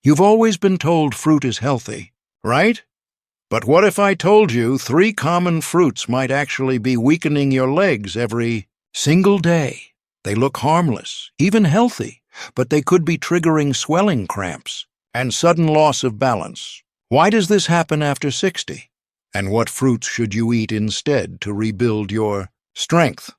You've always been told fruit is healthy, right? But what if I told you 3 common fruits might actually be weakening your legs every single day? They look harmless, even healthy, but they could be triggering swelling cramps and sudden loss of balance. Why does this happen after 60? And what fruits should you eat instead to rebuild your strength?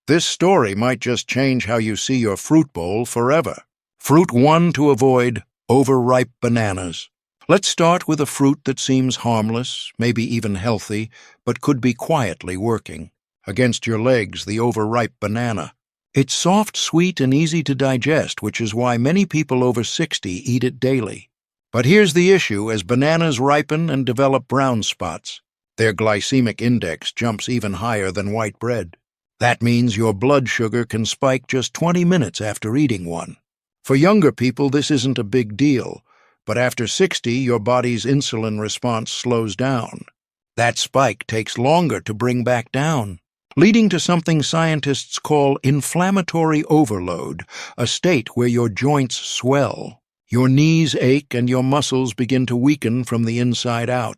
This story might just change how you see your fruit bowl forever. Fruit 1 to avoid: overripe bananas. Let's start with a fruit that seems harmless, maybe even healthy, but could be quietly working against your legs: the overripe banana. It's soft, sweet, and easy to digest, which is why many people over 60 eat it daily. But here's the issue: as bananas ripen and develop brown spots, their glycemic index jumps even higher than white bread. That means your blood sugar can spike just 20 minutes after eating one. For younger people, this isn't a big deal, but after 60, your body's insulin response slows down. That spike takes longer to bring back down, leading to something scientists call inflammatory overload, a state where your joints swell, your knees ache, and your muscles begin to weaken from the inside out.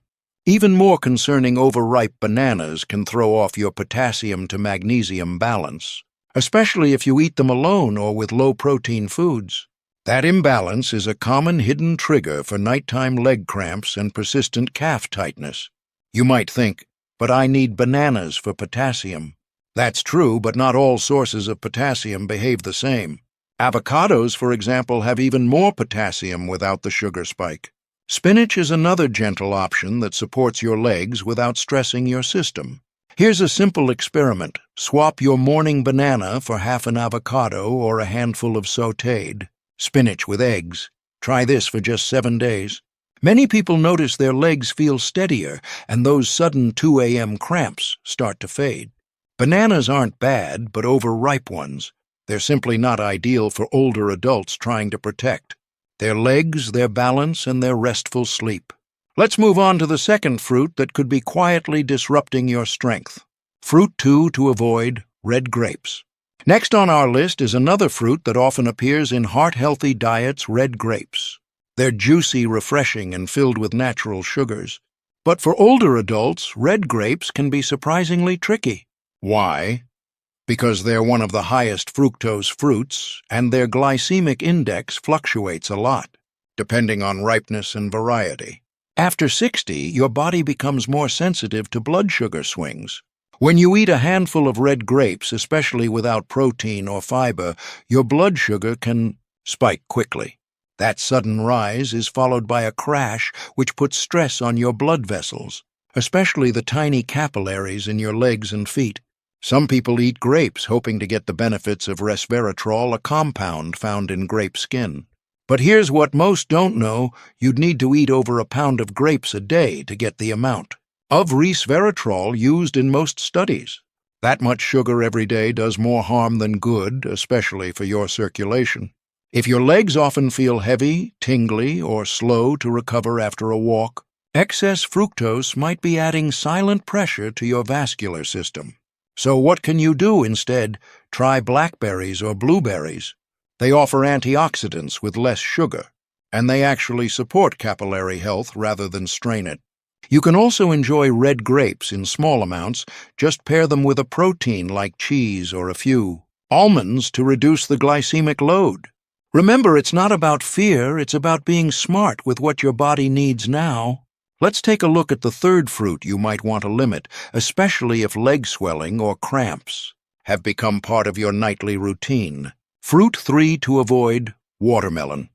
Even more concerning, overripe bananas can throw off your potassium to magnesium balance, especially if you eat them alone or with low-protein foods. That imbalance is a common hidden trigger for nighttime leg cramps and persistent calf tightness. You might think, but I need bananas for potassium. That's true, but not all sources of potassium behave the same. Avocados, for example, have even more potassium without the sugar spike. Spinach is another gentle option that supports your legs without stressing your system. Here's a simple experiment. Swap your morning banana for half an avocado or a handful of sautéed spinach with eggs. Try this for just 7 days. Many people notice their legs feel steadier, and those sudden 2 a.m. cramps start to fade. Bananas aren't bad, but overripe ones. They're simply not ideal for older adults trying to protect their legs, their balance, and their restful sleep. Let's move on to the second fruit that could be quietly disrupting your strength. Fruit 2 to avoid: red grapes. Next on our list is another fruit that often appears in heart-healthy diets: red grapes. They're juicy, refreshing, and filled with natural sugars. But for older adults, red grapes can be surprisingly tricky. Why? Because they're one of the highest fructose fruits, and their glycemic index fluctuates a lot, depending on ripeness and variety. After 60, your body becomes more sensitive to blood sugar swings. When you eat a handful of red grapes, especially without protein or fiber, your blood sugar can spike quickly. That sudden rise is followed by a crash, which puts stress on your blood vessels, especially the tiny capillaries in your legs and feet. Some people eat grapes hoping to get the benefits of resveratrol, a compound found in grape skin. But here's what most don't know: you'd need to eat over a pound of grapes a day to get the amount of resveratrol used in most studies. That much sugar every day does more harm than good, especially for your circulation. If your legs often feel heavy, tingly, or slow to recover after a walk, excess fructose might be adding silent pressure to your vascular system. So what can you do instead? Try blackberries or blueberries. They offer antioxidants with less sugar, and they actually support capillary health rather than strain it. You can also enjoy red grapes in small amounts. Just pair them with a protein like cheese or a few almonds to reduce the glycemic load. Remember, it's not about fear, it's about being smart with what your body needs now. Let's take a look at the third fruit you might want to limit, especially if leg swelling or cramps have become part of your nightly routine. Fruit 3 to avoid: watermelon.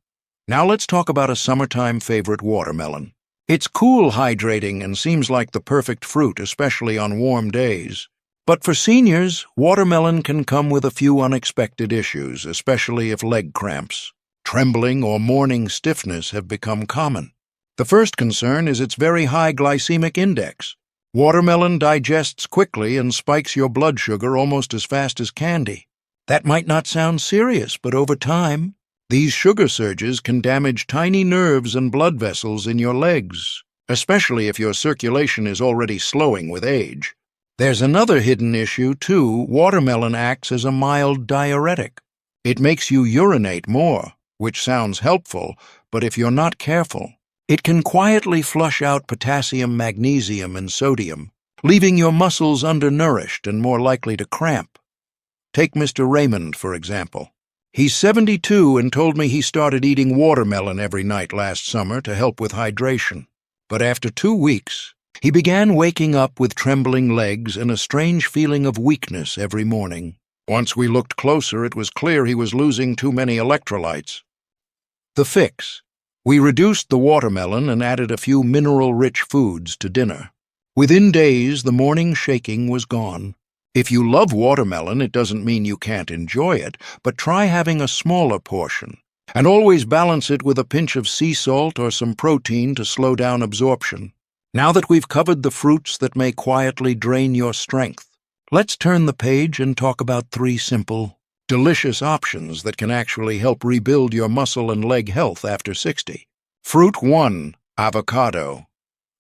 Now let's talk about a summertime favorite: watermelon. It's cool, hydrating, and seems like the perfect fruit, especially on warm days. But for seniors, watermelon can come with a few unexpected issues, especially if leg cramps, trembling, or morning stiffness have become common. The first concern is its very high glycemic index. Watermelon digests quickly and spikes your blood sugar almost as fast as candy. That might not sound serious, but over time, these sugar surges can damage tiny nerves and blood vessels in your legs, especially if your circulation is already slowing with age. There's another hidden issue, too. Watermelon acts as a mild diuretic. It makes you urinate more, which sounds helpful, but if you're not careful, it can quietly flush out potassium, magnesium, and sodium, leaving your muscles undernourished and more likely to cramp. Take Mr. Raymond, for example. He's 72 and told me he started eating watermelon every night last summer to help with hydration. But after 2 weeks, he began waking up with trembling legs and a strange feeling of weakness every morning. Once we looked closer, it was clear he was losing too many electrolytes. The fix: we reduced the watermelon and added a few mineral-rich foods to dinner. Within days, the morning shaking was gone. If you love watermelon, it doesn't mean you can't enjoy it, but try having a smaller portion. And always balance it with a pinch of sea salt or some protein to slow down absorption. Now that we've covered the fruits that may quietly drain your strength, let's turn the page and talk about 3 simple, delicious options that can actually help rebuild your muscle and leg health after 60. Fruit 1. Avocado.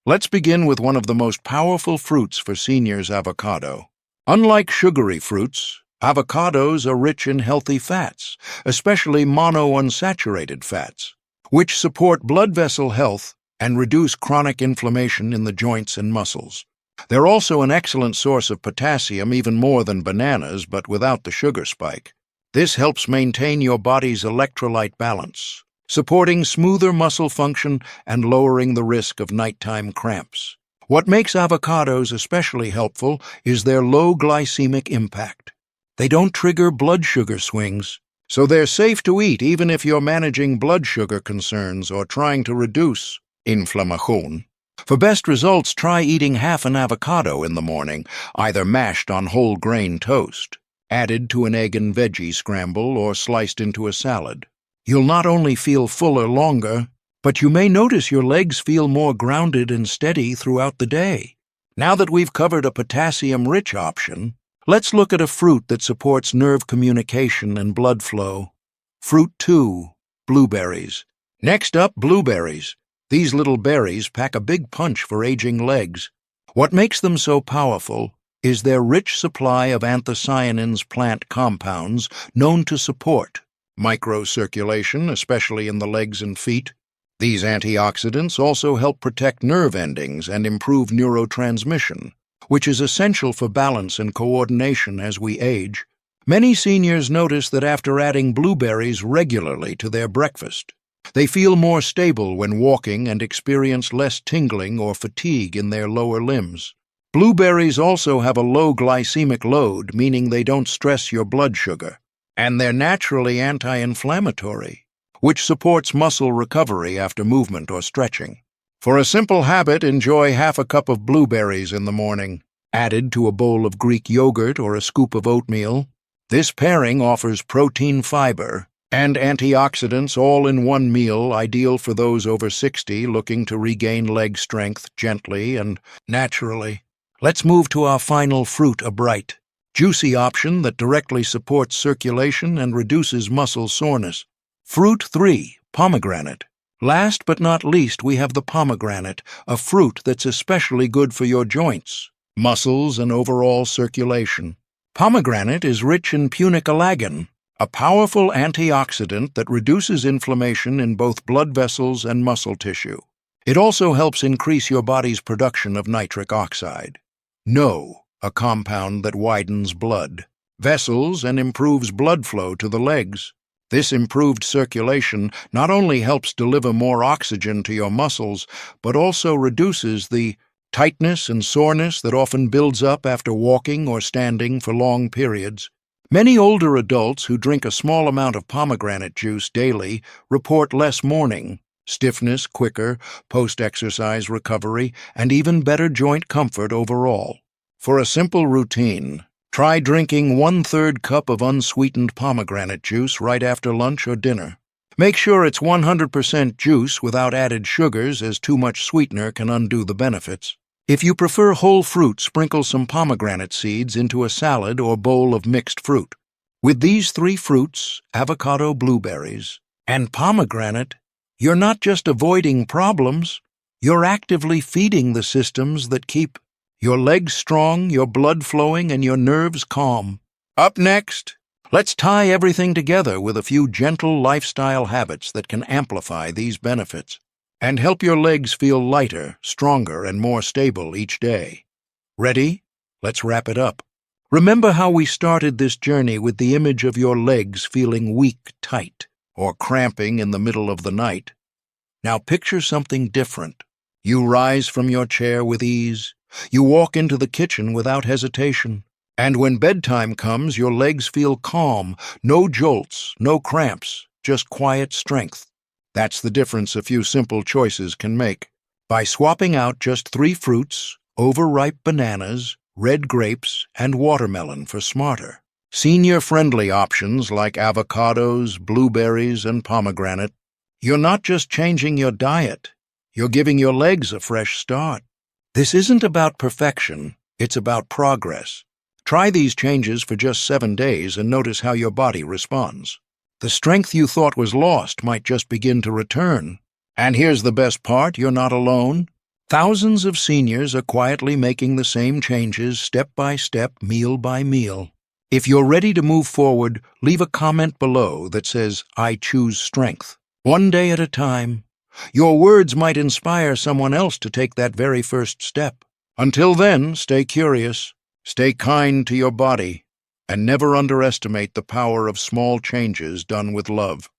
Let's begin with one of the most powerful fruits for seniors: avocado. Unlike sugary fruits, avocados are rich in healthy fats, especially monounsaturated fats, which support blood vessel health and reduce chronic inflammation in the joints and muscles. They're also an excellent source of potassium, even more than bananas, but without the sugar spike. This helps maintain your body's electrolyte balance, supporting smoother muscle function and lowering the risk of nighttime cramps. What makes avocados especially helpful is their low glycemic impact. They don't trigger blood sugar swings, so they're safe to eat even if you're managing blood sugar concerns or trying to reduce inflammation. For best results, try eating half an avocado in the morning, either mashed on whole grain toast, added to an egg and veggie scramble, or sliced into a salad. You'll not only feel fuller longer, but you may notice your legs feel more grounded and steady throughout the day. Now that we've covered a potassium-rich option, let's look at a fruit that supports nerve communication and blood flow. Fruit 2. Blueberries. Next up, blueberries. These little berries pack a big punch for aging legs. What makes them so powerful is their rich supply of anthocyanins, plant compounds known to support microcirculation, especially in the legs and feet. These antioxidants also help protect nerve endings and improve neurotransmission, which is essential for balance and coordination as we age. Many seniors notice that after adding blueberries regularly to their breakfast, they feel more stable when walking and experience less tingling or fatigue in their lower limbs. Blueberries also have a low glycemic load, meaning they don't stress your blood sugar, and they're naturally anti-inflammatory, which supports muscle recovery after movement or stretching. For a simple habit, enjoy half a cup of blueberries in the morning, added to a bowl of Greek yogurt or a scoop of oatmeal. This pairing offers protein, fiber, and antioxidants all in one meal, ideal for those over 60 looking to regain leg strength gently and naturally. Let's move to our final fruit, a bright, juicy option that directly supports circulation and reduces muscle soreness. Fruit 3. Pomegranate. Last but not least, we have the pomegranate, a fruit that's especially good for your joints, muscles, and overall circulation. Pomegranate is rich in collagen, a powerful antioxidant that reduces inflammation in both blood vessels and muscle tissue. It also helps increase your body's production of nitric oxide, a compound that widens blood vessels and improves blood flow to the legs. This improved circulation not only helps deliver more oxygen to your muscles, but also reduces the tightness and soreness that often builds up after walking or standing for long periods. Many older adults who drink a small amount of pomegranate juice daily report less morning stiffness, quicker post-exercise recovery, and even better joint comfort overall. For a simple routine, try drinking 1/3 cup of unsweetened pomegranate juice right after lunch or dinner. Make sure it's 100% juice without added sugars, as too much sweetener can undo the benefits. If you prefer whole fruit, sprinkle some pomegranate seeds into a salad or bowl of mixed fruit. With these 3 fruits, avocado, blueberries, and pomegranate, you're not just avoiding problems, you're actively feeding the systems that keep your legs strong, your blood flowing, and your nerves calm. Up next, Let's tie everything together with a few gentle lifestyle habits that can amplify these benefits and help your legs feel lighter, stronger, and more stable each day. Ready? Let's wrap it up. Remember how we started this journey with the image of your legs feeling weak, tight, or cramping in the middle of the night. Now picture something different. You rise from your chair with ease. You walk into the kitchen without hesitation. And when bedtime comes, your legs feel calm, no jolts, no cramps, just quiet strength. That's the difference a few simple choices can make. By swapping out just 3 fruits, overripe bananas, red grapes, and watermelon for smarter, senior-friendly options like avocados, blueberries, and pomegranate, you're not just changing your diet, you're giving your legs a fresh start. This isn't about perfection, it's about progress. Try these changes for just 7 days and notice how your body responds. The strength you thought was lost might just begin to return. And here's the best part, you're not alone. Thousands of seniors are quietly making the same changes step by step, meal by meal. If you're ready to move forward, leave a comment below that says, "I choose strength." One day at a time. Your words might inspire someone else to take that very first step. Until then, stay curious, stay kind to your body, and never underestimate the power of small changes done with love.